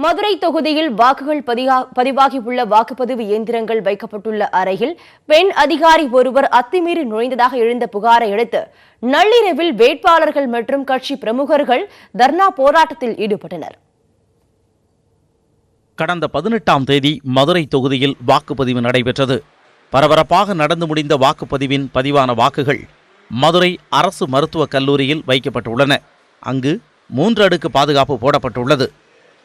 மதுரை தொகுதியில் வாக்குகள் பதிவாகியுள்ள வாக்குப்பதிவு இயந்திரங்கள் வைக்கப்பட்டுள்ள அறையில் பெண் அதிகாரி ஒருவர் அத்துமீறி நுழைந்ததாக எழுந்த புகாரை அடுத்து நள்ளிரவில் வேட்பாளர்கள் மற்றும் கட்சி பிரமுகர்கள் தர்ணா போராட்டத்தில் ஈடுபட்டனர். கடந்த 18ஆம் தேதி மதுரை தொகுதியில் வாக்குப்பதிவு நடைபெற்றது. பரபரப்பாக நடந்து முடிந்த வாக்குப்பதிவின் பதிவான வாக்குகள் மதுரை அரசு மருத்துவக் கல்லூரியில் வைக்கப்பட்டுள்ளன. அங்கு 3 அடுக்கு பாதுகாப்பு போடப்பட்டுள்ளது.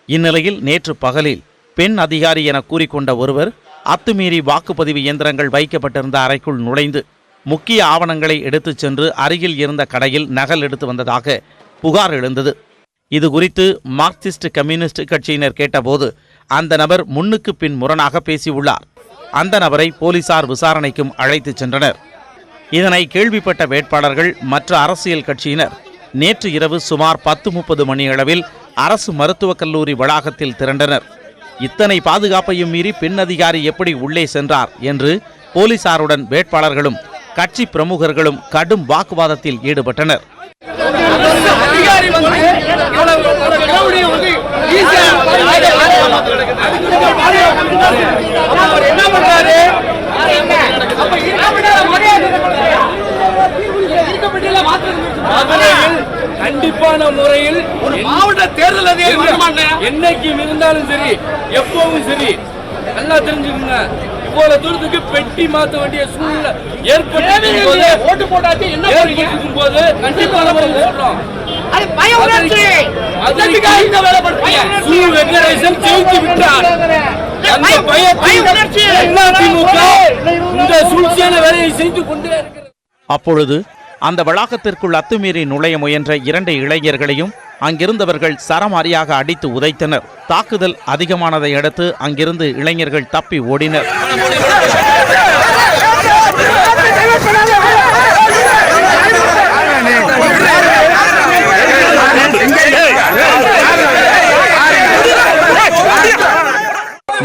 இந்நிலையில் நேற்று பகலில் பெண் அதிகாரி என கூறிக்கொண்ட ஒருவர் அத்துமீறி வாக்குப்பதிவு இயந்திரங்கள் வைக்கப்பட்டிருந்த அறைக்குள் நுழைந்து முக்கிய ஆவணங்களை எடுத்துச் சென்று அருகில் இருந்த கடையில் நகல் எடுத்து வந்ததாக புகார் எழுந்தது. இதுகுறித்து மார்க்சிஸ்ட் கம்யூனிஸ்ட் கட்சியினர் கேட்டபோது அந்த நபர் முன்னுக்கு பின் முரணாக பேசியுள்ளார். அந்த நபரை போலீசார் விசாரணைக்கும் அழைத்துச் சென்றனர். இதனை கேள்விப்பட்ட வேட்பாளர்கள் மற்ற அரசியல் கட்சியினர் நேற்று இரவு சுமார் 10:30 மணியளவில் அரசு மருத்துவக் கல்லூரி வளாகத்தில் திரண்டனர். இத்தனை பாதுகாப்பையும் மீறி பெண் அதிகாரி எப்படி உள்ளே சென்றார் என்று போலீசாருடன் வேட்பாளர்களும் கட்சி பிரமுகர்களும் கடும் வாக்குவாதத்தில் ஈடுபட்டனர். கண்டிப்பான முறையில் மாவட்ட தேர்தல் அதிகாரி என்னைக்கும் இருந்தாலும் சரி, எப்பவும் சரி, நல்லா தெரிஞ்சுக்கோங்க. இவ்வளவு தூரத்துக்கு பெட்டி மாற்ற வேண்டிய சூழ்நிலை ஏற்பட்டிருக்கும் போது கண்டிப்பான முறையில் சொல்றோம். ஜெயித்து விட்டார். அந்த இந்த சூழ்ச்சியான வேலையை செய்து கொண்டே இருக்கிறது. அப்பொழுது அந்த வளாகத்திற்குள் அத்துமீறி நுழைய முயன்ற 2 இளைஞர்களையும் அங்கிருந்தவர்கள் சரமாரியாக அடித்து உதைத்தனர். தாக்குதல் அதிகமானதை அடுத்து அங்கிருந்து இளைஞர்கள் தப்பி ஓடினர்.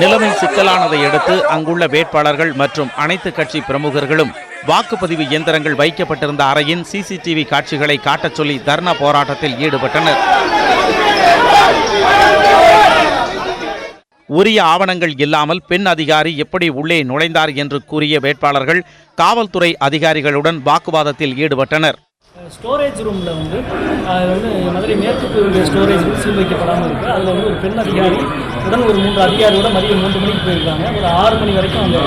நிலைமை சிக்கலானதை அடுத்து அங்குள்ள வேட்பாளர்கள் மற்றும் அனைத்து கட்சி பிரமுகர்களும் வாக்குப்பதிவு இயந்திரங்கள் வைக்கப்பட்டிருந்த அறையின் சிசிடிவி காட்சிகளை காட்டச் சொல்லி தர்ணா போராட்டத்தில் ஈடுபட்டனர். உரிய ஆவணங்கள் இல்லாமல் பெண் அதிகாரி எப்படி உள்ளே நுழைந்தார் என்று கூறிய வேட்பாளர்கள் காவல்துறை அதிகாரிகளுடன் வாக்குவாதத்தில் ஈடுபட்டனர். ஸ்டோரேஜ் ரூமில் மதுரை மேற்கு ஸ்டோரேஜ் ரூம் சீல் வைக்கப்படாமல் இருக்குது. அதில் ஒரு பெண் அதிகாரி உடன் ஒரு 3 அதிகாரியோட மதியம் 3 மணிக்கு போயிருக்காங்க. ஒரு 6 மணி வரைக்கும் அந்த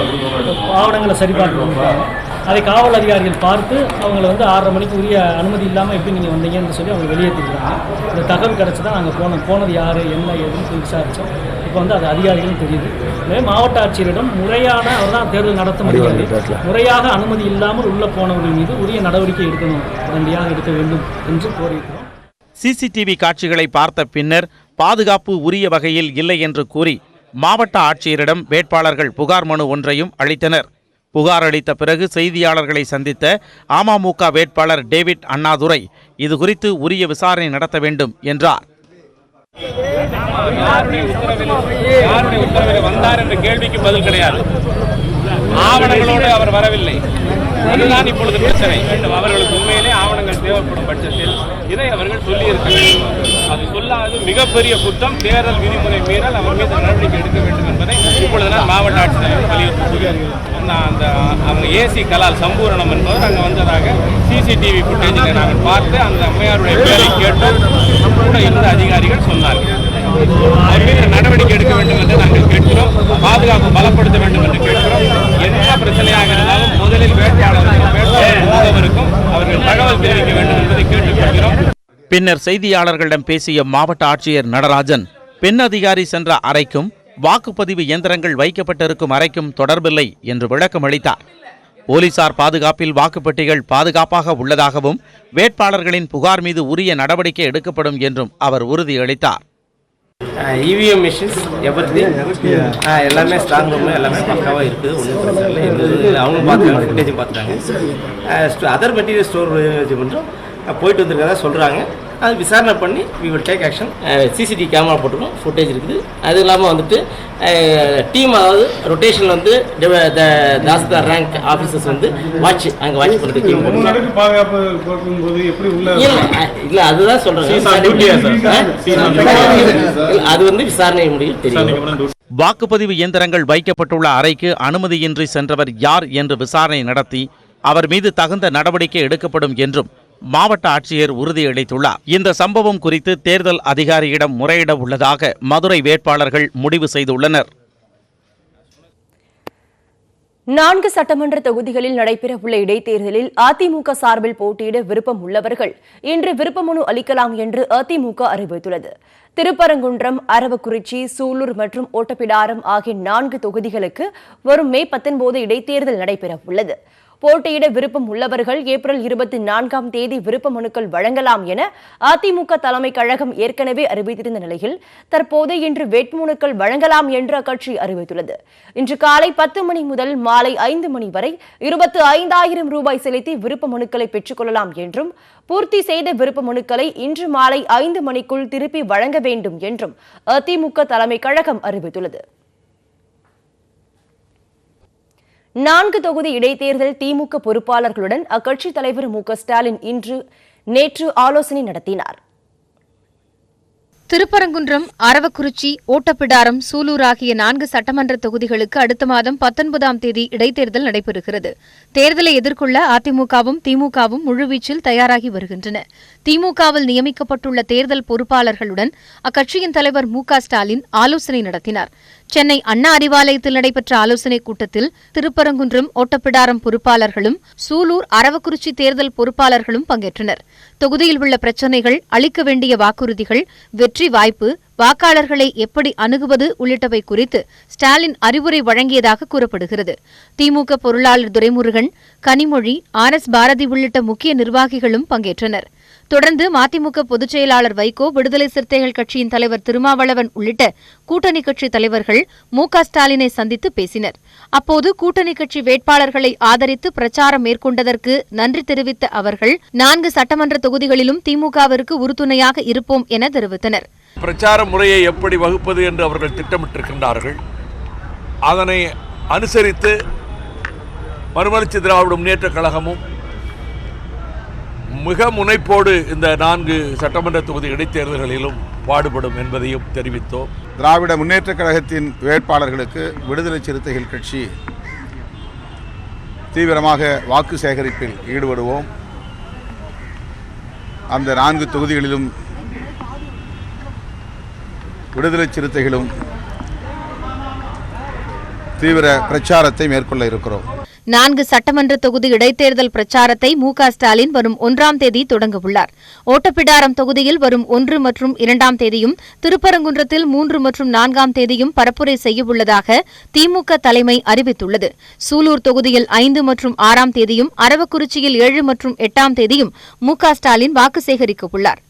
ஆவணங்களை சரிபார்த்து பண்ணிருக்காங்க. அதை காவல் அதிகாரிகள் பார்த்து அவங்கள 6:30 மணிக்கு உரிய அனுமதி இல்லாமல் எப்படி நீங்கள் வந்தீங்கன்னு சொல்லி அவங்க வெளியேற்றிருக்காங்க. இந்த தகவல் கிடச்சி தான் நாங்கள் போனது யார் என்ன ஏதுன்னு சொல்லி விசாரித்தோம். இப்போ அது அதிகாரிகளும் தெரியுது. எனவே மாவட்ட ஆட்சியரிடம் முறையான அவர் தான் தேர்தல் நடத்த முடியாது, முறையாக அனுமதி இல்லாமல் உள்ள போனவர்கள் மீது உரிய நடவடிக்கை எடுக்கணும், உடனடியாக எடுக்க வேண்டும் என்று கோரியிருக்கிறோம். சிசிடிவி காட்சிகளை பார்த்த பின்னர் பாதுகாப்பு உரிய வகையில் இல்லை என்று கூறி மாவட்ட ஆட்சியரிடம் வேட்பாளர்கள் புகார் மனு ஒன்றையும் அளித்தனர். புகார் அளித்த பிறகு செய்தியாளர்களை சந்தித்த அமமுக வேட்பாளர் டேவிட் அண்ணாதுரை இதுகுறித்து உரிய விசாரணை நடத்த வேண்டும் என்றார். யாருடைய உத்தரவில் வந்தார் என்ற கேள்விக்கு பதில் கிடையாது. ஆவணங்களோடு அவர் வரவில்லை. அதுதான் இப்பொழுது பிரச்சனை. அவர்களுக்கு உண்மையிலே ஆவணங்கள் தேவைப்படும் பட்சத்தில் இதை அவர்கள் சொல்லியிருக்க வேண்டும். அது சொல்லாது மிகப்பெரிய குற்றம், தேர்தல் விதிமுறை மீறல், அவர் மீது நடவடிக்கை எடுக்க வேண்டும் என்பதை இப்பொழுதுதான் மாவட்ட ஆட்சியர் வலியுறுத்தி அந்த அவங்க ஏசி கலால் சம்பூரணம் என்பவர் அங்கே வந்ததாக சிசிடிவி ஃபுட்டேஜில் நாங்கள் பார்த்து அந்த அம்மையாருடைய பேரை கேட்டு கூட இருந்த அதிகாரிகள் சொன்னார்கள். அவர் மீது நடவடிக்கை எடுக்க வேண்டும் என்று நாங்கள் கேட்கிறோம். பாதுகாப்பு பலப்படுத்த வேண்டும் என்று கேட்கிறோம். என்ன பிரச்சனையாக இருந்தாலும் முதலில் வேட்பாளருக்கும் அவர்கள் தகவல் தெரிவிக்க வேண்டும் என்பதை கேட்டுக்கொள்கிறோம். பின்னர் செய்தியாளர்களிடம் பேசிய மாவட்ட ஆட்சியர் நடராஜன் பெண் அதிகாரி சென்ற அறைக்கும் வாக்குப்பதிவு இயந்திரங்கள் வைக்கப்பட்டிருக்கும் அறைக்கும் தொடர்பில்லை என்று விளக்கம் அளித்தார். போலீசார் பாதுகாப்பில் வாக்குப்பெட்டிகள் பாதுகாப்பாக உள்ளதாகவும் வேட்பாளர்களின் புகார் மீது உரிய நடவடிக்கை எடுக்கப்படும் என்றும் அவர் உறுதியளித்தார். இவிஎம் மிஷின்ஸ் எல்லாமே ஸ்ட்ராங் ரூமில் எல்லாமே பக்காவாக இருக்குது. ஒன்றும் பிரச்சனை இல்லை. அவங்க பார்த்துருக்காங்க, ஃபுட்டேஜும் பார்த்துட்டாங்க. அதர் மெட்டீரியல் ஸ்டோர் பண்ணுறோம் போயிட்டு வந்துருக்கதா சொல்கிறாங்க. அது விசாரணை பண்ணி we will take action. CCTV camera போட்டுருக்கோம், ஃபுட்டேஜ் இருக்குது. அது இல்லாமல் வந்துட்டு டீம், அதாவது ரொட்டேஷனில் வந்து தாசில்தார் ரேங்க் ஆஃபீஸர்ஸ் வந்து அங்கே வாட்ச் பண்ணுறது டீம் போட்டு பாதுகாப்பு கொடுக்கும்போது எப்படி உள்ள இல்லை அதுதான் சொல்கிறேன். அது வந்து விசாரணை முடியும் தெரியும். வாக்குப்பதிவு இயந்திரங்கள் வைக்கப்பட்டுள்ள அறைக்கு அனுமதியின்றி சென்றவர் யார் என்று விசாரணை நடத்தி அவர் மீது தகுந்த நடவடிக்கை எடுக்கப்படும் என்றும் மாவட்ட ஆட்சியர் உறுதியளித்துள்ளார். இந்த சம்பவம் குறித்து தேர்தல் அதிகாரியிடம் முறையிட உள்ளதாக மதுரை வேட்பாளர்கள் முடிவு செய்துள்ளனர். 4 சட்டமன்ற தொகுதிகளில் நடைபெறவுள்ள இடைத்தேர்தலில் அதிமுக சார்பில் போட்டியிட விருப்பம் உள்ளவர்கள் இன்று விருப்பமனு அளிக்கலாம் என்று அதிமுக அறிவித்துள்ளது. திருப்பரங்குன்றம், அரவக்குறிச்சி, சூலூர் மற்றும் ஓட்டப்பிடாரம் ஆகிய 4 தொகுதிகளுக்கு வரும் மே 19 இடைத்தேர்தல் நடைபெறவுள்ளது. போட்டியிட விருப்பம் உள்ளவர்கள் ஏப்ரல் 24ஆம் தேதி விருப்ப மனுக்கள் வழங்கலாம் என அதிமுக தலைமை கழகம் ஏற்கனவே அறிவித்திருந்த நிலையில் தற்போது இன்று வேட்புமனுக்கள் வழங்கலாம் என்று அக்கட்சி அறிவித்துள்ளது. இன்று காலை 10 மணி முதல் மாலை 5 மணி வரை 25,000 ரூபாய் செலுத்தி விருப்ப மனுக்களை பெற்றுக் கொள்ளலாம் என்றும், பூர்த்தி செய்த விருப்ப மனுக்களை இன்று மாலை 5 மணிக்குள் திருப்பி வழங்க வேண்டும் என்றும் அதிமுக தலைமை கழகம் அறிவித்துள்ளது. 4 தொகுதி இடைத்தேர்தல் திமுக பொறுப்பாளர்களுடன் அக்கட்சித் தலைவர் மு.க.ஸ்டாலின் நேற்று ஆலோசனை நடத்தினார். திருப்பரங்குன்றம், அரவக்குறிச்சி, ஓட்டப்பிடாரம், சூலூர் ஆகிய 4 சட்டமன்ற தொகுதிகளுக்கு அடுத்த மாதம் 19ஆம் தேதி இடைத்தேர்தல் நடைபெறுகிறது. தேர்தலை எதிர்கொள்ள அதிமுகவும் திமுகவும் முழுவீச்சில் தயாராகி வருகின்றன. திமுகவில் நியமிக்கப்பட்டுள்ள தேர்தல் பொறுப்பாளர்களுடன் அக்கட்சியின் தலைவர் மு.க.ஸ்டாலின் ஆலோசனை நடத்தினார். சென்னை அண்ணா அறிவாலயத்தில் நடைபெற்ற ஆலோசனைக் கூட்டத்தில் திருப்பரங்குன்றம், ஓட்டப்பிடாரம் பொறுப்பாளர்களும் சூலூர், அரவக்குறிச்சி தேர்தல் பொறுப்பாளர்களும் பங்கேற்றனர். தொகுதியில் உள்ள பிரச்சினைகள், அளிக்க வேண்டிய வாக்குறுதிகள், வெற்றி வாய்ப்பு, வாக்காளர்களை எப்படி அணுகுவது உள்ளிட்டவை குறித்து ஸ்டாலின் அறிவுரை வழங்கியதாக கூறப்படுகிறது. திமுக பொருளாளர் துரைமுருகன், கனிமொழி, RS பாரதி உள்ளிட்ட முக்கிய நிர்வாகிகளும் பங்கேற்றனர். தொடர்ந்து மதிமுக பொதுச் செயலாளர் வைகோ, விடுதலை சிறுத்தைகள் கட்சியின் தலைவர் திருமாவளவன் உள்ளிட்ட கூட்டணி கட்சி தலைவர்கள் மு.க.ஸ்டாலினை சந்தித்து பேசினர். அப்போது கூட்டணி கட்சி வேட்பாளர்களை ஆதரித்து பிரச்சாரம் மேற்கொண்டதற்கு நன்றி தெரிவித்த அவர்கள் 4 சட்டமன்ற தொகுதிகளிலும் திமுகவிற்கு உறுதுணையாக இருப்போம் என தெரிவித்தனர். பிரச்சார முறையை எப்படி வகுப்பது என்று அவர்கள் திட்டமிட்டிருக்கின்றார்கள். அதனை அனுசரித்து மறுமலர்ச்சி திராவிட முன்னேற்றக் கழகமும் மிக முனைப்போடு இந்த 4 சட்டமன்ற தொகுதி இடைத்தேர்தல்களிலும் பாடுபடும் என்பதையும் தெரிவித்தோம். திராவிட முன்னேற்றக் கழகத்தின் வேட்பாளர்களுக்கு விடுதலை சிறுத்தைகள் கட்சி தீவிரமாக வாக்கு சேகரிப்பில் ஈடுபடுவோம். அந்த 4 தொகுதிகளிலும் விடுதலை சிறுத்தைகளும் தீவிர பிரச்சாரத்தை மேற்கொள்ள இருக்கிறோம். 4 சட்டமன்ற தொகுதி இடைத்தேர்தல் பிரச்சாரத்தை மு.க.ஸ்டாலின் வரும் 1ஆம் தேதி தொடங்கவுள்ளார். ஓட்டப்பிடாரம் தொகுதியில் வரும் 1 மற்றும் 2ஆம் தேதியும், திருப்பரங்குன்றத்தில் 3 மற்றும் 4ஆம் தேதியும் பரப்புரை செய்யவுள்ளதாக திமுக தலைமை அறிவித்துள்ளது. சூலூர் தொகுதியில் 5 மற்றும் 6ஆம் தேதியும், அரவக்குறிச்சியில் 7 மற்றும் 8ஆம் தேதியும் மு.க.ஸ்டாலின் வாக்கு சேகரிக்கவுள்ளார்.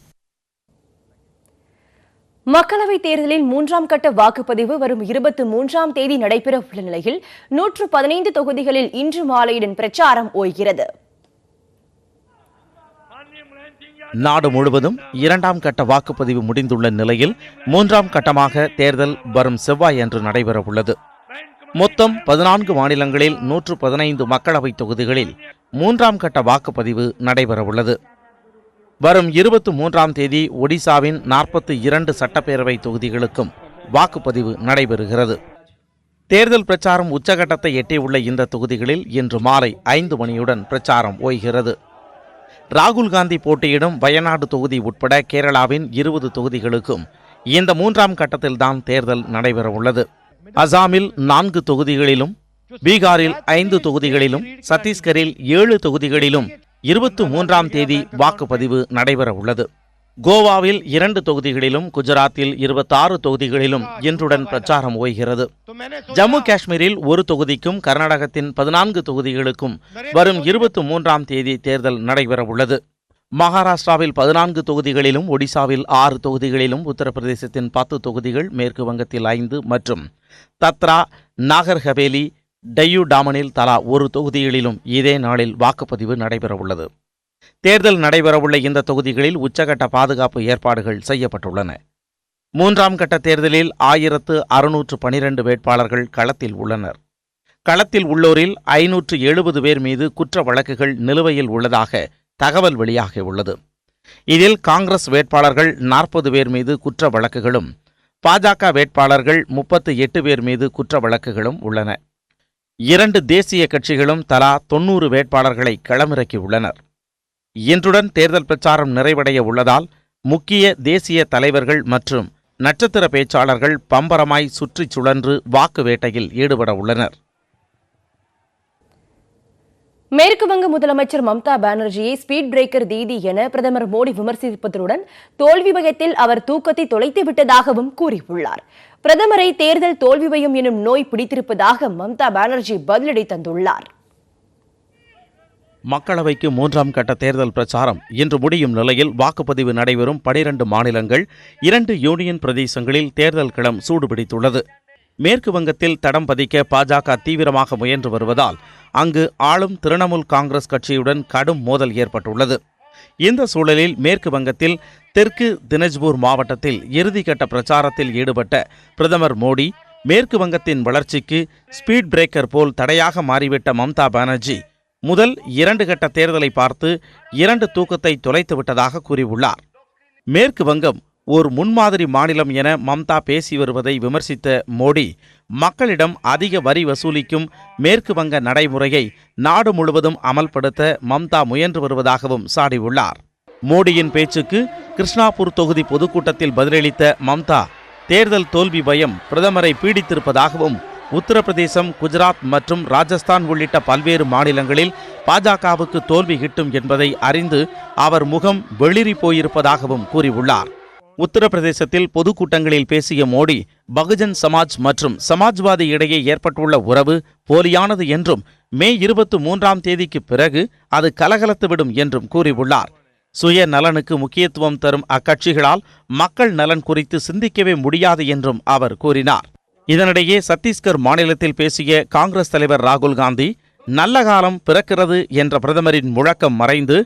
மக்களவைத் தேர்தலில் 3ஆம் கட்ட வாக்குப்பதிவு வரும் 23ஆம் தேதி நடைபெறவுள்ள நிலையில் 115 தொகுதிகளில் இன்று மாலையுடன் பிரச்சாரம் ஓய்கிறது. நாடு முழுவதும் 2ஆம் கட்ட வாக்குப்பதிவு முடிந்துள்ள நிலையில் 3ஆம் கட்டமாக தேர்தல் வரும் செவ்வாயன்று நடைபெறவுள்ளது. மொத்தம் 14 மாநிலங்களில் 115 மக்களவைத் தொகுதிகளில் 3ஆம் கட்ட வாக்குப்பதிவு நடைபெறவுள்ளது. வரும் 23ஆம் தேதி ஒடிசாவின் 42 சட்டப்பேரவை தொகுதிகளுக்கும் வாக்குப்பதிவு நடைபெறுகிறது. தேர்தல் பிரச்சாரம் உச்சகட்டத்தை எட்டியுள்ள இந்த தொகுதிகளில் இன்று மாலை 5 மணியுடன் பிரச்சாரம் ஓய்கிறது. ராகுல் காந்தி போட்டியிடும் வயநாடு தொகுதி உட்பட கேரளாவின் 20 தொகுதிகளுக்கும் இந்த 3ஆம் கட்டத்தில்தான் தேர்தல் நடைபெறவுள்ளது. அசாமில் 4 தொகுதிகளிலும், பீகாரில் 5 தொகுதிகளிலும், சத்தீஸ்கரில் 7 தொகுதிகளிலும் 23ஆம் தேதி வாக்குப்பதிவு நடைபெறவுள்ளது. கோவாவில் 2 தொகுதிகளிலும், குஜராத்தில் 26 தொகுதிகளிலும் இன்றுடன் பிரச்சாரம் ஓய்கிறது. ஜம்மு காஷ்மீரில் 1 தொகுதிக்கும், கர்நாடகத்தின் 14 தொகுதிகளுக்கும் வரும் 23ஆம் தேதி தேர்தல் நடைபெறவுள்ளது. மகாராஷ்டிராவில் 14 தொகுதிகளிலும், ஒடிசாவில் 6 தொகுதிகளிலும், உத்தரப்பிரதேசத்தின் 10 தொகுதிகள், மேற்கு வங்கத்தில் 5 மற்றும் தத்ரா, நாகர் ஹவேலி, டையூ டாமனில் தலா 1 தொகுதிகளிலும் இதே நாளில் வாக்குப்பதிவு நடைபெறவுள்ளது. தேர்தல் நடைபெறவுள்ள இந்த தொகுதிகளில் உச்சகட்ட பாதுகாப்பு ஏற்பாடுகள் செய்யப்பட்டுள்ளன. 3ஆம் கட்ட தேர்தலில் 1612 வேட்பாளர்கள் களத்தில் உள்ளனர். களத்தில் உள்ளோரில் 570 பேர் மீது குற்ற வழக்குகள் நிலுவையில் உள்ளதாக தகவல் வெளியாகியுள்ளது. இதில் காங்கிரஸ் வேட்பாளர்கள் 40 பேர் மீது குற்ற வழக்குகளும், பாஜக வேட்பாளர்கள் 38 பேர் மீது குற்ற வழக்குகளும் உள்ளன. 2 தேசிய கட்சிகளும் தலா 90 வேட்பாளர்களை களமிறக்கியுள்ளனர். இன்றுடன் தேர்தல் பிரச்சாரம் நிறைவடைய உள்ளதால் முக்கிய தேசிய தலைவர்கள் மற்றும் நட்சத்திர பேச்சாளர்கள் பம்பரமாய் சுற்றிச் சுழன்று வாக்கு வேட்டையில் ஈடுபட உள்ளனர். மேற்குவங்க முதலமைச்சர் மம்தா பானர்ஜியை ஸ்பீட் பிரேக்கர் தீதி என பிரதமர் மோடி விமர்சிப்பதுடன் தோல்வி பயத்தில் அவர் தூக்கத்தை தொலைத்து விட்டதாகவும் கூறியுள்ளார். பிரதமரை தேர்தல் தோல்வி பயம் எனும் நோய் பிடித்திருப்பதாக மம்தா பானர்ஜி பதிலடி தந்துள்ளார். மக்களவைக்கு 3ஆம் கட்ட தேர்தல் பிரச்சாரம் இன்று முடியும் நிலையில் வாக்குப்பதிவு நடைபெறும் 12 மாநிலங்கள், 2 யூனியன் பிரதேசங்களில் தேர்தல் களம் சூடுபிடித்துள்ளது. மேற்கு வங்கத்தில் தடம் பதிக்க பாஜக தீவிரமாக முயன்று வருவதால் அங்கு ஆளும் திரிணாமுல் காங்கிரஸ் கட்சியுடன் கடும் மோதல் ஏற்பட்டுள்ளது. இந்த சூழலில் மேற்கு வங்கத்தில் தெற்கு தினஜ்பூர் மாவட்டத்தில் இறுதிக்கட்ட பிரச்சாரத்தில் ஈடுபட்ட பிரதமர் மோடி, மேற்கு வங்கத்தின் வளர்ச்சிக்கு ஸ்பீட் பிரேக்கர் போல் தடையாக மாறிவிட்ட மம்தா பானர்ஜி முதல் 2 கட்ட தேர்தலை பார்த்து 2 தூக்கத்தை தொலைத்து விட்டதாக கூறியுள்ளார். மேற்கு வங்கம் ஒரு முன்மாதிரி மாநிலம் என மம்தா பேசி வருவதை விமர்சித்த மோடி, மக்களிடம் அதிக வரி வசூலிக்கும் மேற்கு வங்க நடைமுறையை நாடு முழுவதும் அமல்படுத்த மம்தா முயன்று வருவதாகவும் சாடியுள்ளார். மோடியின் பேச்சுக்கு கிருஷ்ணாபூர் தொகுதி பொதுக்கூட்டத்தில் பதிலளித்த மம்தா, தேர்தல் தோல்வி பயம் பிரதமரை பீடித்திருப்பதாகவும், உத்தரப்பிரதேசம், குஜராத் மற்றும் ராஜஸ்தான் உள்ளிட்ட பல்வேறு மாநிலங்களில் பாஜகவுக்கு தோல்வி கிட்டும் என்பதை அறிந்து அவர் முகம் வெளிரி போயிருப்பதாகவும் கூறியுள்ளார். உத்தரப்பிரதேசத்தில் பொதுக்கூட்டங்களில் பேசிய மோடி, பகுஜன் சமாஜ் மற்றும் சமாஜ்வாதி இடையே ஏற்பட்டுள்ள உறவு போலியானது என்றும், மே 23ஆம் தேதிக்கு பிறகு அது கலகலத்துவிடும் என்றும் கூறியுள்ளார். சுய நலனுக்கு முக்கியத்துவம் தரும் அக்கட்சிகளால் மக்கள் நலன் குறித்து சிந்திக்கவே முடியாது என்றும் அவர் கூறினார். இதனிடையே சத்தீஸ்கர் மாநிலத்தில் பேசிய காங்கிரஸ் தலைவர் ராகுல் காந்தி, நல்ல காலம் பிறக்கிறது என்ற பிரதமரின் முழக்கம் மறைந்து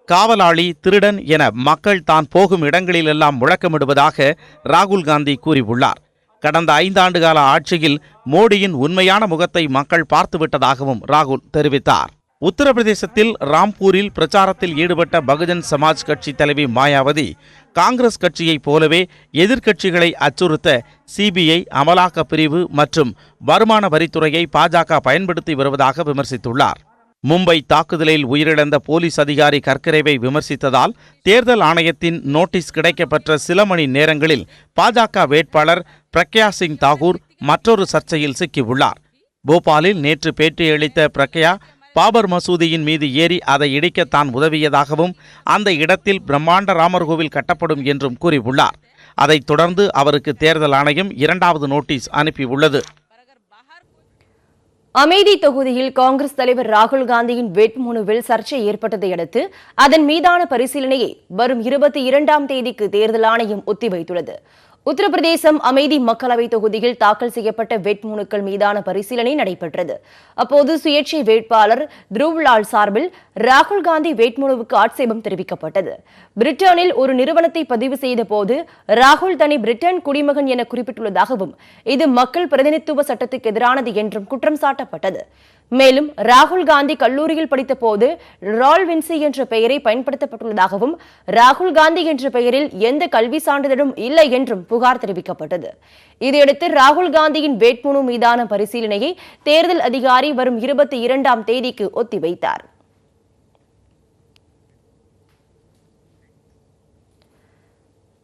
காவலாளி, திருடன் என மக்கள் தான் போகும் இடங்களிலெல்லாம் முழக்கமிடுவதாக ராகுல் காந்தி கூறியுள்ளார். கடந்த 5 ஆண்டுகால ஆட்சியில் மோடியின் உண்மையான முகத்தை மக்கள் பார்த்துவிட்டதாகவும் ராகுல் தெரிவித்தார். உத்தரப்பிரதேசத்தில் ராம்பூரில் பிரச்சாரத்தில் ஈடுபட்ட பகுஜன் சமாஜ் கட்சி தலைவி மாயாவதி, காங்கிரஸ் கட்சியைப் போலவே எதிர்க்கட்சிகளை அச்சுறுத்த சிபிஐ, அமலாக்கப் பிரிவு மற்றும் வருமான வரித்துறையை பாஜக பயன்படுத்தி வருவதாக விமர்சித்துள்ளார். மும்பை தாக்குதலில் உயிரிழந்த போலீஸ் அதிகாரி கர்கரேவை விமர்சித்ததால் தேர்தல் ஆணையத்தின் நோட்டீஸ் கிடைக்கப்பெற்ற சில மணி நேரங்களில் பாஜக வேட்பாளர் பிரக்யா சிங் தாகூர் மற்றொரு சர்ச்சையில் சிக்கியுள்ளார். போபாலில் நேற்று பேட்டியளித்த பிரக்யா, பாபர் மசூதியின் மீது ஏறி அதை இடிக்க தான் உதவியதாகவும், அந்த இடத்தில் பிரம்மாண்ட ராமர் கோவில் கட்டப்படும் என்றும் கூறியுள்ளார். அதைத் தொடர்ந்து அவருக்கு தேர்தல் ஆணையம் 2வது நோட்டீஸ் அனுப்பியுள்ளது. அமேதி தொகுதியில் காங்கிரஸ் தலைவர் ராகுல் காந்தியின் வேட்புமனுவில் சர்ச்சை ஏற்பட்டதை அடுத்து அதன் மீதான பரிசீலனையை வரும் 22ஆம் தேதிக்கு தேர்தல் ஆணையம் ஒத்திவைத்துள்ளது. உத்தரப்பிரதேசம் அமேதி மக்களவை தொகுதியில் தாக்கல் செய்யப்பட்ட வேட்புமனுக்கள் மீதான பரிசீலனை நடைபெற்றது. அப்போது சுயேட்சை வேட்பாளர் துருவ்லால் சார்பில் ராகுல் காந்தி வேட்புமனுவுக்கு ஆட்சேபம் தெரிவிக்கப்பட்டது. பிரிட்டனில் ஒரு நிறுவனத்தை பதிவு செய்த போது ராகுல் தனி பிரிட்டன் குடிமகன் என குறிப்பிட்டுள்ளதாகவும், இது மக்கள் பிரதிநிதித்துவ சட்டத்துக்கு எதிரானது என்றும் குற்றம் சாட்டப்பட்டது. மேலும் ராகுல் காந்தி கல்லூரியில் படித்த போது ரால் வின்சி என்ற பெயரை பயன்படுத்தப்பட்டுள்ளதாகவும், ராகுல் காந்தி என்ற பெயரில் எந்த கல்வி சான்றிதழும் இல்லை என்றும் புகார் தெரிவிக்கப்பட்டது. இதையடுத்து ராகுல் காந்தியின் வேட்புமனு மீதான பரிசீலனையை தேர்தல் அதிகாரி வரும் 22ஆம் தேதிக்கு ஒத்திவைத்தார்.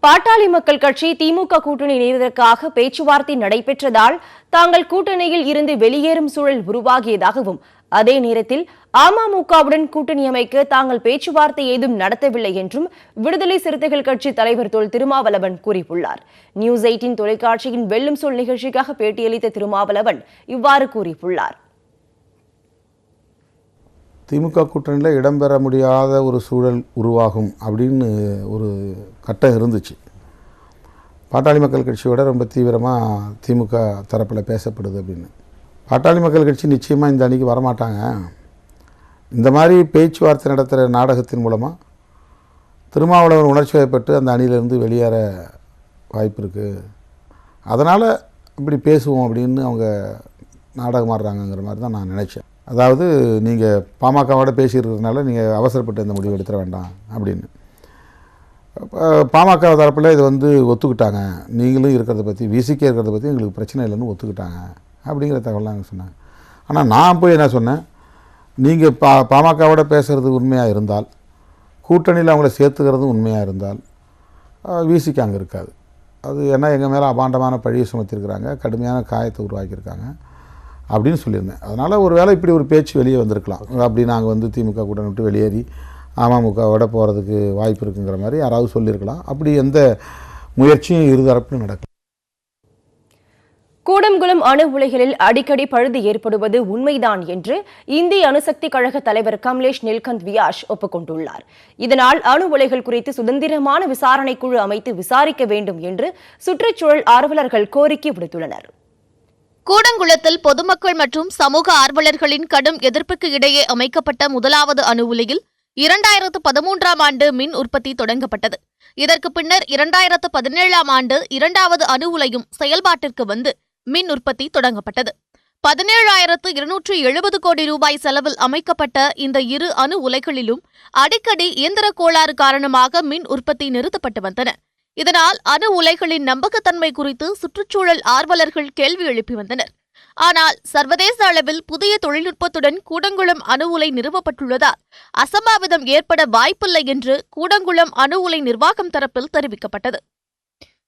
பாட்டாளி மக்கள் கட்சி திமுக கூட்டணி இணைவதற்காக பேச்சுவார்த்தை நடைபெற்றதால் தாங்கள் கூட்டணியில் இருந்து வெளியேறும் சூழல் உருவாகியதாகவும், அதே நேரத்தில் அமமுகவுடன் கூட்டணி அமைக்க தாங்கள் பேச்சுவார்த்தை ஏதும் நடத்தவில்லை என்றும் விடுதலை சிறுத்தைகள் கட்சி தலைவர் தொல் திருமாவளவன் கூறியுள்ளார். நியூஸ் 18 தொலைக்காட்சியின் வெல்லும் சொல் நிகழ்ச்சிக்காக பேட்டியளித்த திருமாவளவன் இவ்வாறு கூறியுள்ளார். திமுக கூட்டணியில் இடம்பெற முடியாத ஒரு சூழல் உருவாகும் அப்படின்னு ஒரு கட்டம் இருந்துச்சு. பாட்டாளி மக்கள் கட்சியோட ரொம்ப தீவிரமாக திமுக தரப்பில் பேசப்படுது அப்படின்னு. பாட்டாளி மக்கள் கட்சி நிச்சயமாக இந்த அணிக்கு வரமாட்டாங்க. இந்த மாதிரி பேச்சுவார்த்தை நடத்துகிற நாடகத்தின் மூலமாக திருமாவளவன் உணர்ச்சி வயப்பட்டு அந்த அணியிலேருந்து வெளியேற வாய்ப்பு இருக்குது. அதனால் இப்படி பேசுவோம் அப்படின்னு அவங்க நாடகம் ஆடுறாங்கங்கிற மாதிரி தான் நான் நினச்சேன். அதாவது நீங்கள் பாமகவோட பேசியிருக்கிறதுனால நீங்கள் அவசரப்பட்டு இந்த முடிவு எடுத்துட வேண்டாம் அப்படின்னு. பாமக தரப்பில் இது வந்து ஒத்துக்கிட்டாங்க, நீங்களும் இருக்கிறத பற்றி விசிகே இருக்கிறத பற்றி எங்களுக்கு பிரச்சனை இல்லைன்னு ஒத்துக்கிட்டாங்க அப்படிங்கிற தகவலாம் சொன்னாங்க. ஆனால் நான் போய் என்ன சொன்னேன், நீங்கள் பாமகவோட பேசுகிறது உண்மையாக இருந்தால், கூட்டணியில் அவங்கள சேர்த்துக்கிறதும் உண்மையாக இருந்தால் விசிகே அங்கே இருக்காது. அது ஏன்னா எங்கள் மேலே அபாண்டமான பழியை சுமத்திருக்கிறாங்க, கடுமையான காயத்தை உருவாக்கியிருக்காங்க அப்படின்னு சொல்லியிருந்தேன். அதனால் ஒரு வேளை இப்படி ஒரு பேச்சு வெளியே வந்திருக்கலாம். அப்படி நாங்கள் வந்து திமுக கூட்டணி விட்டு வெளியேறி அமமுகவோட போகிறதுக்கு வாய்ப்பு இருக்குங்கிற மாதிரி யாராவது சொல்லியிருக்கலாம். அப்படி எந்த முயற்சியும் இருதரப்பும் நடக்கும். கூடங்குளம் அணு உலைகளில் அடிக்கடி பழுது ஏற்படுவது உண்மைதான் என்று இந்திய அணுசக்தி கழக தலைவர் கமலேஷ் நீல்கந்த் வியாஸ் ஒப்புக்கொண்டுள்ளார். இதனால் அணு உலைகள் குறித்து சுதந்திரமான விசாரணை குழு அமைத்து விசாரிக்க வேண்டும் என்று சுற்றுச்சூழல் ஆர்வலர்கள் கோரிக்கை விடுத்துள்ளனர். கூடங்குளத்தில் பொதுமக்கள் மற்றும் சமூக ஆர்வலர்களின் கடும் எதிர்ப்புக்கு இடையே அமைக்கப்பட்ட முதலாவது அணு உலையில் 2013ஆம் ஆண்டு மின் உற்பத்தி தொடங்கப்பட்டது. இதற்கு பின்னர் 2017ஆம் ஆண்டு இரண்டாவது அணு உலையும் செயல்பாட்டிற்கு வந்து மின் உற்பத்தி தொடங்கப்பட்டது. 17,270 கோடி ரூபாய் செலவில் அமைக்கப்பட்ட இந்த இரு அணு உலைகளிலும் அடிக்கடி இயந்திர கோளாறு காரணமாக மின் உற்பத்தி நிறுத்தப்பட்டு வந்தன. இதனால் அணு உலைகளின் நம்பகத்தன்மை குறித்து சுற்றுச்சூழல் ஆர்வலர்கள் கேள்வி எழுப்பி வந்தனர். ஆனால் சர்வதேச அளவில் புதிய தொழில்நுட்பத்துடன் கூடங்குளம் அணு உலை நிறுவப்பட்டுள்ளதால் அசம்பாவிதம் ஏற்பட வாய்ப்பில்லை என்று கூடங்குளம் அணு உலை நிர்வாகம் தரப்பில் தெரிவிக்கப்பட்டது.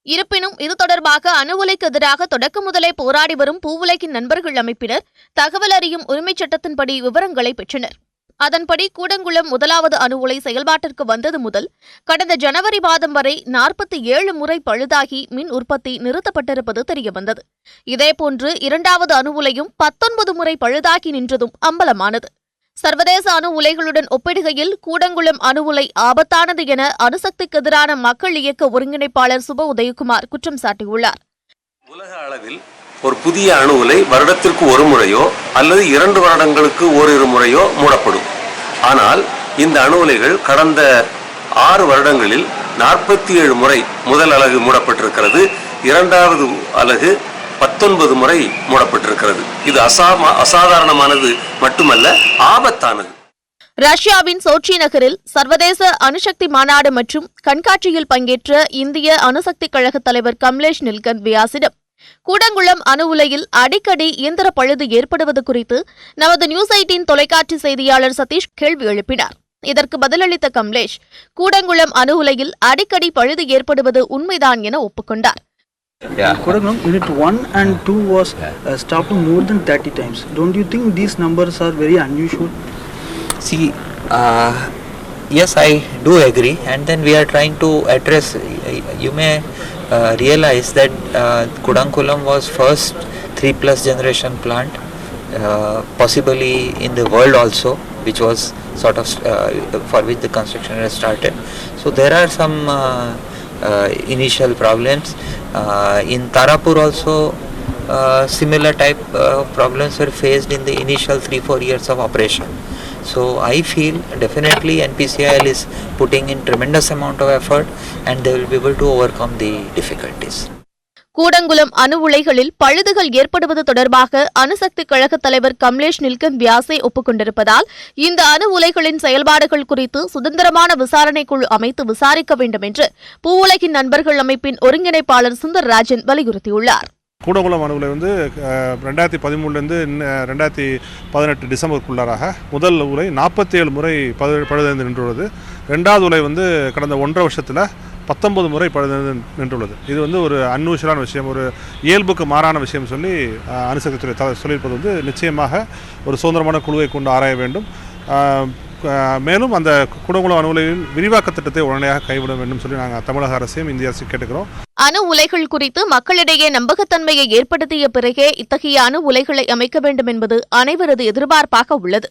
இருப்பினும் இது தொடர்பாக அணு உலைக்கு எதிராக தொடக்க முதலே போராடி வரும் பூவுலகின் நண்பர்கள் அமைப்பினர் தகவல் அறியும் உரிமைச் சட்டத்தின்படி விவரங்களை பெற்றனர். அதன்படி கூடங்குளம் முதலாவது அணு உலை செயல்பாட்டிற்கு வந்தது முதல் கடந்த ஜனவரி மாதம் வரை 47 முறை பழுதாகி மின் உற்பத்தி நிறுத்தப்பட்டிருப்பது தெரியவந்தது. இதேபோன்று இரண்டாவது அணு உலையும் 19 முறை பழுதாகி நின்றதும் அம்பலமானது. சர்வதேச அணு உலைகளுடன் ஒப்பிடுகையில் கூடங்குளம் அணு உலை ஆபத்தானது என அணுசக்திக்கு எதிரான மக்கள் இயக்க ஒருங்கிணைப்பாளர் சுப உதயகுமார் குற்றம் சாட்டியுள்ளார். உலக அளவில் ஒரு புதிய அணு உலை வருடத்திற்கு ஒரு முறையோ அல்லது 2 வருடங்களுக்கு ஓரிரு முறையோ மூடப்படும். ஆனால் இந்த அணு உலைகள் கடந்த 6 வருடங்களில் 47 முறை முதல் அலகு மூடப்பட்டிருக்கிறது, இரண்டாவது அலகு 19 முறை மூடப்பட்டிருக்கிறது. இது அசாதாரணமானது மட்டுமல்ல, ஆபத்தானது. ரஷ்யாவின் சோச்சி நகரில் சர்வதேச அணுசக்தி மாநாடு மற்றும் கண்காட்சியில் பங்கேற்ற இந்திய அணுசக்தி கழக தலைவர் கமலேஷ் நீல்கந்த் வியாஸிடம் கூடங்குளம் அணு உலையில் அடிக்கடி இயந்திர பழுது ஏற்படுவது குறித்து நமது நியூஸ் 18 தொலைக்காட்சி செய்தியாளர் சதீஷ் கேள்வி எழுப்பினார். இதற்கு பதிலளித்த கமலேஷ், கூடங்குளம் அணு உலையில் அடிக்கடி பழுது ஏற்படுவது உண்மைதான் என ஒப்புக்கொண்டார். Kodangam unit 1 and 2 was stopped more than 30 times. Don't you think these numbers are very unusual? See, yes, I do agree, and then we are trying to address. You may realize that Kudankulam was first 3+ generation plant, possibly in the world also, which was sort of for which the construction has started. So there are some initial problems. In Tarapur also similar type problems were faced in the initial 3-4 years of operation. So I feel definitely NPCIL is putting in tremendous amount of effort and they will be able to overcome the difficulties. Kudankulam அணு உலைகளில் பழுதுகள் ஏற்படுவது தொடர்பாக அணுசக்தி கழக தலைவர் கமலேஷ் நீல்கந்த் வியாஸை ஒப்புக்கொண்டிருப்பதால் இந்த அணு உலைகளின் செயல்பாடுகள் குறித்து சுதந்திரமான விசாரணை குழு அமைத்து விசாரிக்க வேண்டும் என்று பூவுலகின் நண்பர்கள் அமைப்பின் ஒருங்கிணைப்பாளர் சுந்தர்ராஜன் வலியுறுத்தியுள்ளார். கூடங்குளம் அணு உலை வந்து 2013 2018 டிசம்பருக்குள்ளாராக முதல் உலை 47 முறை பழுதடைந்து நின்றுள்ளது. ரெண்டாவது உலை வந்து கடந்த 1.5 வருஷத்தில் 19 முறை பழுதடைந்து நின்றுள்ளது. இது வந்து ஒரு அன்யூஷுவலான விஷயம், ஒரு இயல்புக்கு மாறான விஷயம் சொல்லி அணுசக்தித்துறை சொல்லியிருப்பது வந்து நிச்சயமாக ஒரு சுதந்திரமான குழுவை கொண்டு ஆராய வேண்டும். மேலும் அந்த கூடங்குளம் அணு உலையின் விரிவாக்க திட்டத்தை உடனடியாக கைவிட வேண்டும் சொல்லி நாங்கள் தமிழக அரசையும் இந்திய அரசையும் கேட்டுக்கிறோம். அணு உலைகள் குறித்து மக்களிடையே நம்பகத்தன்மையை ஏற்படுத்திய பிறகே இத்தகைய அணு உலைகளை அமைக்க வேண்டும் என்பது அனைவரது எதிர்பார்ப்பாக உள்ளது.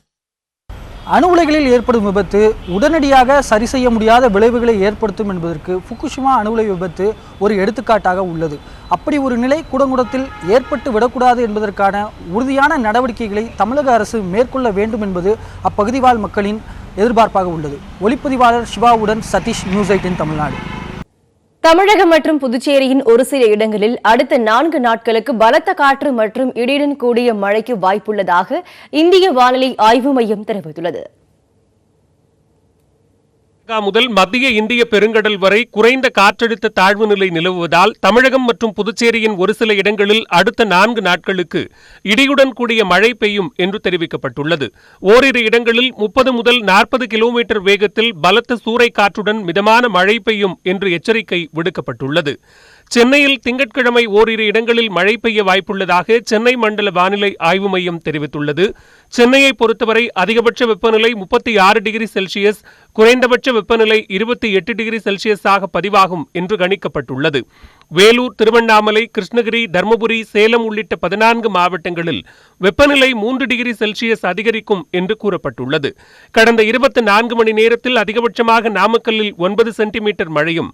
அணு உலைகளில் ஏற்படும் விபத்து உடனடியாக சரி செய்ய முடியாத விளைவுகளை ஏற்படுத்தும் என்பதற்கு ஃபுகுஷிமா அணு உலை விபத்து ஒரு எடுத்துக்காட்டாக உள்ளது. அப்படி ஒரு நிலை குடங்குடத்தில் ஏற்பட்டு விடக்கூடாது என்பதற்கான உறுதியான நடவடிக்கைகளை தமிழக அரசு மேற்கொள்ள வேண்டும் என்பது அப்பகுதி வாழ் மக்களின் எதிர்பார்ப்பாக உள்ளது. ஒளிப்பதிவாளர் சிவாவுடன் சதீஷ், நியூஸ் 18 தமிழ்நாடு. தமிழகம் மற்றும் புதுச்சேரியின் ஒரு சில இடங்களில் அடுத்த 4 நாட்களுக்கு பலத்த காற்று மற்றும் இடியுடன் கூடிய மழைக்கு வாய்ப்புள்ளதாக இந்திய வானிலை ஆய்வு மையம் தெரிவித்துள்ளது. முதல் மத்திய இந்திய பெருங்கடல் வரை குறைந்த காற்றழுத்த தாழ்வு நிலை நிலவுவதால் தமிழகம் மற்றும் புதுச்சேரியின் ஒரு சில இடங்களில் அடுத்த 4 நாட்களுக்கு இடியுடன் கூடிய மழை பெய்யும் என்று தெரிவிக்கப்பட்டுள்ளது. ஓரிரு இடங்களில் 30 முதல் 40 கிலோமீட்டர் வேகத்தில் பலத்த சூறை காற்றுடன் மிதமான மழை பெய்யும் என்று எச்சரிக்கை விடுக்கப்பட்டுள்ளது. சென்னையில் திங்கட்கிழமை ஓரிரு இடங்களில் மழை பெய்ய வாய்ப்புள்ளதாக சென்னை மண்டல வானிலை ஆய்வு மையம் தெரிவித்துள்ளது. சென்னையை பொறுத்தவரை அதிகபட்ச வெப்பநிலை 36 டிகிரி செல்சியஸ், குறைந்தபட்ச வெப்பநிலை 28 டிகிரி செல்சியஸாக பதிவாகும் என்று கணிக்கப்பட்டுள்ளது. வேலூர், திருவண்ணாமலை, கிருஷ்ணகிரி, தர்மபுரி, சேலம் உள்ளிட்ட 14 மாவட்டங்களில் வெப்பநிலை 3 டிகிரி செல்சியஸ் அதிகரிக்கும் என்று கூறப்பட்டுள்ளது. கடந்த 24 மணி நேரத்தில் அதிகபட்சமாக நாமக்கல்லில் 9 சென்டிமீட்டர் மழையும்,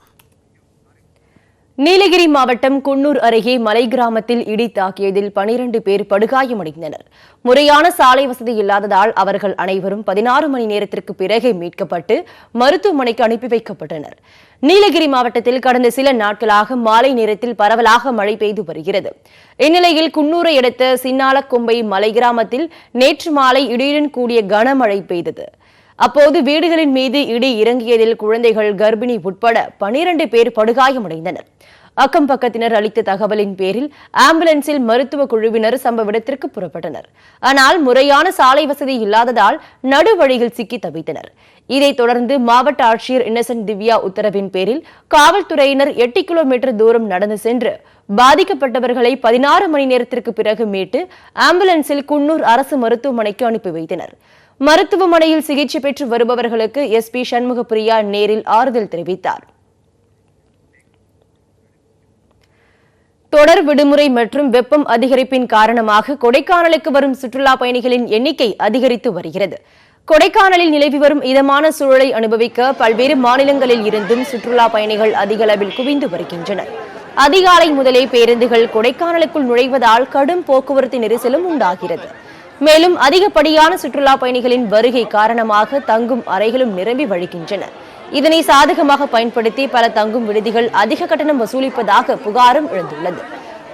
நீலகிரி மாவட்டம் குன்னூர் அருகே மலை கிராமத்தில் இடி தாக்கியதில் 12 பேர் படுகாயமடைந்தனர். முறையான சாலை வசதி இல்லாததால் அவர்கள் அனைவரும் 16 மணி நேரத்திற்கு பிறகே மீட்கப்பட்டு மருத்துவமனைக்கு அனுப்பி வைக்கப்பட்டனர். நீலகிரி மாவட்டத்தில் கடந்த சில நாட்களாக மாலை நேரத்தில் பரவலாக மழை பெய்து வருகிறது. இந்நிலையில் குன்னூரை அடுத்த சின்னாலக்கொம்பை மலை கிராமத்தில் நேற்று மாலை இடியுடன் கூடிய கனமழை பெய்தது. அப்போது வீடுகளின் மீது இடி இறங்கியதில் குழந்தைகள், கர்ப்பிணி உட்பட 12 பேர் படுகாயமடைந்தனர். அக்கம் பக்கத்தினர் அளித்த தகவலின் பேரில் ஆம்புலன்ஸில் மருத்துவ குழுவினர் சம்பவ இடத்திற்கு புறப்பட்டனர். ஆனால் முறையான சாலை வசதி இல்லாததால் நடுவழியில் சிக்கி தவித்தனர். இதைத் தொடர்ந்து மாவட்ட ஆட்சியர் இன்னசென்ட் திவ்யா உத்தரவின் பேரில் காவல்துறையினர் 8 கிலோமீட்டர் தூரம் நடந்து சென்று பாதிக்கப்பட்டவர்களை 16 மணி நேரத்திற்கு பிறகு மீட்டு ஆம்புலன்ஸில் குன்னூர் அரசு மருத்துவமனைக்கு அனுப்பி வைத்தனர். மருத்துவமனையில் சிகிச்சை பெற்று வருபவர்களுக்கு SP சண்முகப்பிரியா நேரில் ஆறுதல் தெரிவித்தார். தொடர் விடுமுறை மற்றும் வெப்பம் அதிகரிப்பின் காரணமாக கொடைக்கானலுக்கு வரும் சுற்றுலா பயணிகளின் எண்ணிக்கை அதிகரித்து வருகிறது. கொடைக்கானலில் நிலவி வரும் இதமான சூழலை அனுபவிக்க பல்வேறு மாநிலங்களில் இருந்தும் சுற்றுலா பயணிகள் அதிக அளவில் குவிந்து வருகின்றனர். அதிகாலை முதலே பேருந்துகள் கொடைக்கானலுக்குள் நுழைவதால் கடும் போக்குவரத்து நெரிசலும் உண்டாகிறது. மேலும் அதிகப்படியான சுற்றுலா பயணிகளின் வருகை காரணமாக தங்கும் அறைகளும் நிரம்பி வழிகின்றன. இதனை சாதகமாக பயன்படுத்தி பல தங்கும் விடுதிகள் அதிக கட்டணம் வசூலிப்பதாக புகாரும் எழுந்துள்ளது.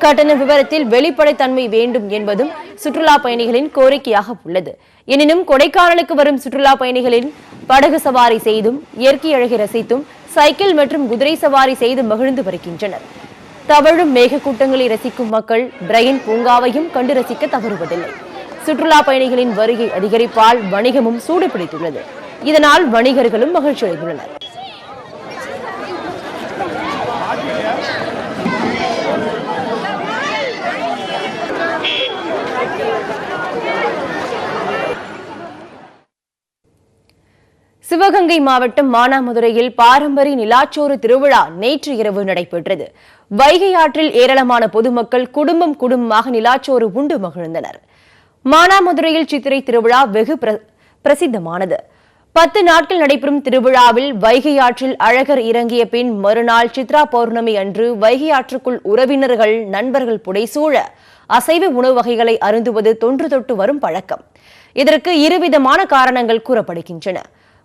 கட்டண விவரத்தில் வெளிப்படைத்தன்மை வேண்டும் என்பதும் சுற்றுலா பயணிகளின் கோரிக்கையாக உள்ளது. எனினும் கொடைக்கானலுக்கு வரும் சுற்றுலா பயணிகளின் படகு சவாரி செய்தும், இயற்கை அழகை ரசித்தும், சைக்கிள் மற்றும் குதிரை சவாரி செய்து மகிழ்ந்து வருகின்றனர். தவழும் மேகக்கூட்டங்களை ரசிக்கும் மக்கள் பிரையன் பூங்காவையும் கண்டு ரசிக்க தவறுவதில்லை. சுற்றுலா பயணிகளின் வருகை அதிகரிப்பால் வணிகமும் சூடு பிடித்துள்ளது. இதனால் வணிகர்களும் மகிழ்ச்சி அடைந்துள்ளனர். சிவகங்கை மாவட்டம் மானாமதுரையில் பாரம்பரிய நிலாச்சோறு திருவிழா நேற்று இரவு நடைபெற்றது. வைகை ஆற்றில் ஏராளமான பொதுமக்கள் குடும்பமாக நிலாச்சோறு உண்டு மகிழ்ந்தனர். மானாமதுரையில் சித்திரை திருவிழா வெகு பிரசித்தமானது. 10 நாட்கள் நடைபெறும் திருவிழாவில் வைகை ஆற்றில் அழகர் இறங்கிய பின் மறுநாள் சித்ரா பௌர்ணமி அன்று வைகை ஆற்றுக்குள் உறவினர்கள், நண்பர்கள் புடைசூழ அசைவ உணவு வகைகளை அருந்துவது தொன்று தொட்டு வரும் பழக்கம். இதற்கு இருவிதமான காரணங்கள் கூறப்படுகின்றன.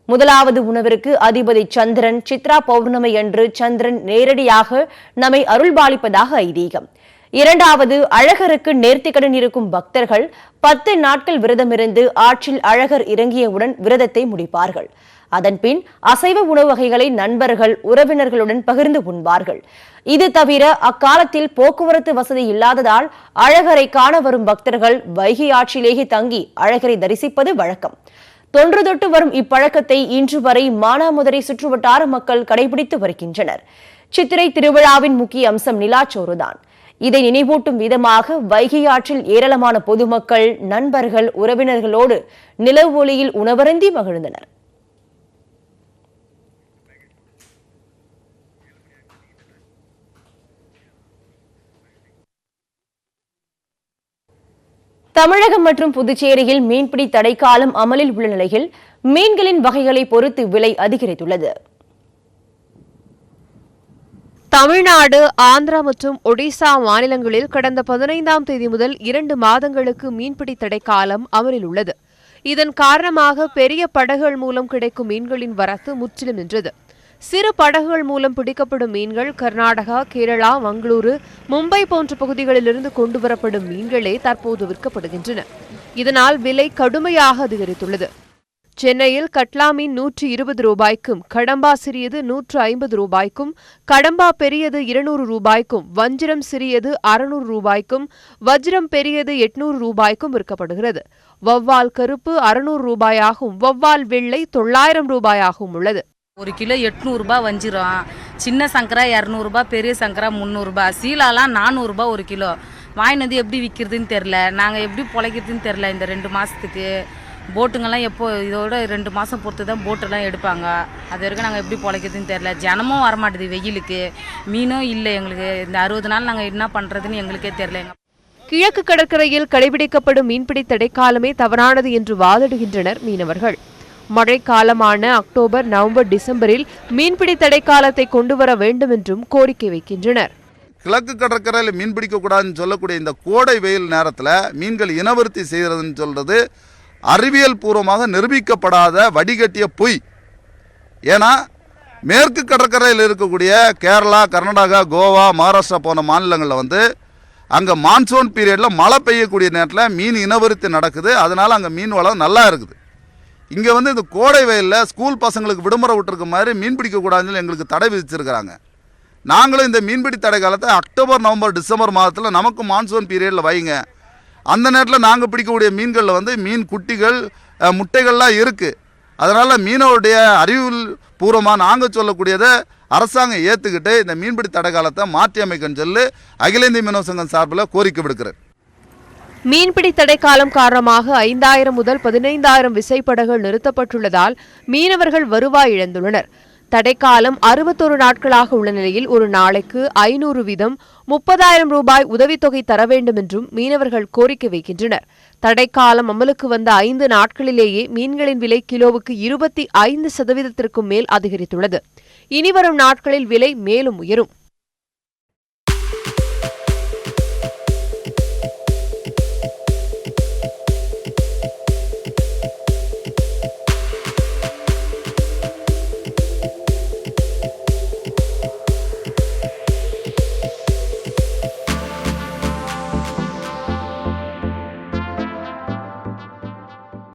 முதலாவது உணவிற்கு அதிபதி சந்திரன். சித்ரா பௌர்ணமி அன்று சந்திரன் நேரடியாக நம்மை அருள்பாலிப்பதாக ஐதீகம். இரண்டாவது, அழகருக்கு நேர்த்திக்கடன் இருக்கும் பக்தர்கள் 10 நாட்கள் விரதமிருந்து ஆற்றில் அழகர் இறங்கியவுடன் விரதத்தை முடிப்பார்கள். அதன்பின் அசைவ உணவு வகைகளை நண்பர்கள், உறவினர்களுடன் பகிர்ந்து உண்பார்கள். இது தவிர அக்காலத்தில் போக்குவரத்து வசதி இல்லாததால் அழகரை காண வரும் பக்தர்கள் வைகை ஆற்றிலேயே தங்கி அழகரை தரிசிப்பது வழக்கம். தொன்று தொட்டு வரும் இப்பழக்கத்தை இன்று வரை மானாமதுரை சுற்றுவட்டார மக்கள் கடைபிடித்து வருகின்றனர். சித்திரை திருவிழாவின் முக்கிய அம்சம் நிலாச்சோறுதான். இதை நினைவூட்டும் விதமாக வைகை ஆற்றில் ஏராளமான பொதுமக்கள், நண்பர்கள், உறவினர்களோடு நிலவு ஒளியில் உணவருந்தி மகிழ்ந்தனர். தமிழகம் மற்றும் புதுச்சேரியில் மீன்பிடி தடைக்காலம் அமலில் உள்ள நிலையில் மீன்களின் வகைகளை பொறுத்து விலை அதிகரித்துள்ளது. தமிழ்நாடு, ஆந்திரா மற்றும் ஒடிசா மாநிலங்களில் கடந்த 15ஆம் தேதி முதல் 2 மாதங்களுக்கு மீன்பிடி தடைக்காலம் அமலில் உள்ளது. இதன் காரணமாக பெரிய படகுகள் மூலம் கிடைக்கும் மீன்களின் வரத்து முற்றிலும் நின்றது. சிறு படகுகள் மூலம் பிடிக்கப்படும் மீன்கள் கர்நாடகா, கேரளா, மங்களூரு, மும்பை போன்ற பகுதிகளிலிருந்து கொண்டுவரப்படும் மீன்களே தற்போது விற்கப்படுகின்றன. இதனால் விலை கடுமையாக அதிகரித்துள்ளது. சென்னையில் கட்லா மீன் 120 ரூபாய்க்கும், கடம்பா சிறியது 150 ரூபாய்க்கும், கடம்பா பெரியது 200 ரூபாய்க்கும், வஞ்சிரம் சிறியது 600 ரூபாய்க்கும், வஜ்ரம் பெரியது 800 ரூபாய்க்கும் விற்கப்படுகிறது. வவ்வால் கருப்பு 600 ரூபாயாகவும், வவ்வால் வெள்ளை 900 ரூபாயாகவும் உள்ளது. 1 கிலோ 800 ரூபாய் வஞ்சிரம், சின்ன சங்கரா 200 ரூபாய், பெரிய சங்கரா 300 ரூபாய், சீலாலாம் 400 ரூபாய் 1 கிலோ. வாங்கினது எப்படி விற்கிறதுன்னு தெரில, நாங்கள் எப்படி பொழைக்கிறதுன்னு தெரில. இந்த 2 மாதத்துக்கு போட்டுங்கெல்லாம் எப்போ இதோட 2 மாதம் பொறுத்து தான் போட்டெல்லாம் எடுப்பாங்க. அது வரைக்கும் நாங்கள் எப்படி பொழைக்கிறதுன்னு தெரில. ஜனமும் வரமாட்டேது வெயிலுக்கு, மீனும் இல்லை எங்களுக்கு. இந்த 60 நாள் நாங்கள் என்ன பண்ணுறதுன்னு எங்களுக்கே தெரில. கிழக்கு கடற்கரையில் கடைபிடிக்கப்படும் மீன்பிடி தடைக்காலமே தவறானது என்று வாதிடுகின்றனர் மீனவர்கள். மழைக்காலமான அக்டோபர், நவம்பர், டிசம்பரில் மீன்பிடி தடைக்காலத்தை கொண்டுவர வேண்டும் என்றும் கோரிக்கை வைக்கின்றனர். கிழக்கு கடற்கரையில் மீன் பிடிக்கக்கூடாதுன்னு சொல்லக்கூடிய இந்த கோடை வெயில் நேரத்தில் மீன்கள் இனவிருத்தி செய்கிறதுன்னு சொல்கிறது அறிவியல் பூர்வமாக நிரூபிக்கப்படாத வடிகட்டிய பொய். ஏன்னா மேற்கு கடற்கரையில் இருக்கக்கூடிய கேரளா, கர்நாடகா, கோவா, மகாராஷ்டிரா போன மாநிலங்களில் அங்கே மான்சூன் பீரியடில் மழை பெய்யக்கூடிய நேரத்தில் மீன் இனவிருத்தி நடக்குது. அதனால் அங்கே மீன் வளம் நல்லா இருக்குது. இங்கே இந்த கோடை வெயிலில் ஸ்கூல் பசங்களுக்கு விடுமுறை விட்டுருக்க மாதிரி மீன் பிடிக்கக்கூடாதுன்னு சொல்லி எங்களுக்கு தடை விதிச்சிருக்கிறாங்க. நாங்களும் இந்த மீன்பிடி தடை காலத்தை அக்டோபர், நவம்பர், டிசம்பர் மாதத்தில் நமக்கு மான்சூன் பீரியடில் வைங்க. அந்த நேரத்தில் நாங்கள் பிடிக்கக்கூடிய மீன்களில் மீன் குட்டிகள், முட்டைகள்லாம் இருக்குது. அதனால் மீனவருடைய அறிவியல் பூர்வமாக நாங்கள் சொல்லக்கூடியதை அரசாங்கம் ஏற்றுக்கிட்டு இந்த மீன்பிடி தடை காலத்தை மாற்றி அமைக்கன்னு சொல்லி அகில இந்திய மீனவ சங்கம் சார்பில் கோரிக்கை விடுக்கிறேன். மீன்பிடி தடைக்காலம் காரணமாக 5000 முதல் 15000 விசைப்படகுகள் நிறுத்தப்பட்டுள்ளதால் மீனவர்கள் வருவாய் இழந்துள்ளனர். தடைக்காலம் 61 நாட்களாக உள்ள நிலையில் ஒரு நாளைக்கு 500 வீதம் 30,000 ரூபாய் உதவித்தொகை தர வேண்டும் என்றும் மீனவர்கள் கோரிக்கை வைக்கின்றனர். தடைக்காலம் அமலுக்கு வந்த 5 நாட்களிலேயே மீன்களின் விலை கிலோவுக்கு 25% மேல் அதிகரித்துள்ளது. இனிவரும் நாட்களில் விலை மேலும் உயரும்.